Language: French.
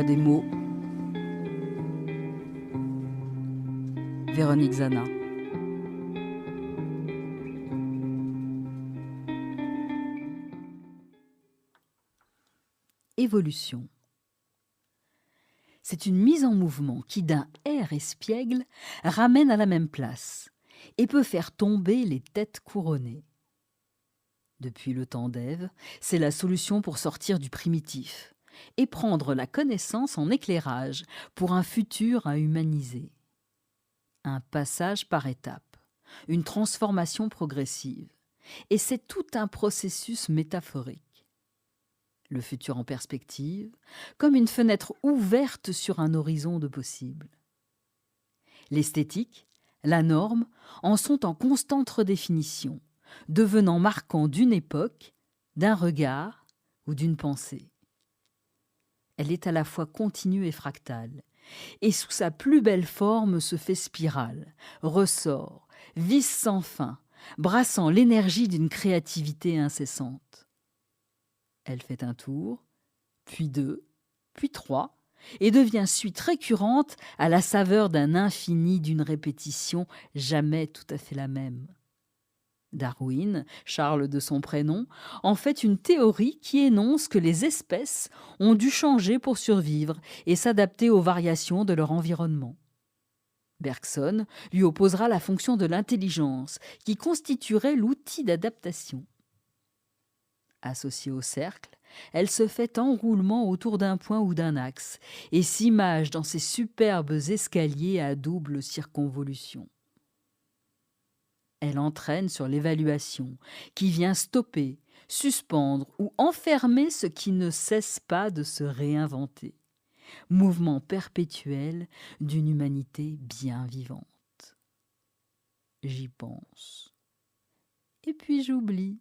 Apprenez-moi des mots. Véronique Zana. Évolution. C'est une mise en mouvement qui, d'un air espiègle, ramène à la même place et peut faire tomber les têtes couronnées. Depuis le temps d'Ève, c'est la solution pour sortir du primitif et prendre la connaissance en éclairage pour un futur à humaniser. Un passage par étapes, une transformation progressive. Et c'est tout un processus métaphorique. Le futur en perspective, comme une fenêtre ouverte sur un horizon de possibles. L'esthétique, la norme, en sont en constante redéfinition, devenant marquant d'une époque, d'un regard ou d'une pensée. Elle est à la fois continue et fractale, et sous sa plus belle forme se fait spirale, ressort, vis sans fin, brassant l'énergie d'une créativité incessante. Elle fait un tour, puis deux, puis trois, et devient suite récurrente à la saveur d'un infini d'une répétition jamais tout à fait la même. Darwin, Charles de son prénom, en fait une théorie qui énonce que les espèces ont dû changer pour survivre et s'adapter aux variations de leur environnement. Bergson lui opposera la fonction de l'intelligence, qui constituerait l'outil d'adaptation. Associée au cercle, elle se fait enroulement autour d'un point ou d'un axe et s'image dans ces superbes escaliers à double circonvolution. Elle entraîne sur l'évaluation, qui vient stopper, suspendre ou enfermer ce qui ne cesse pas de se réinventer. Mouvement perpétuel d'une humanité bien vivante. J'y pense. Et puis j'oublie.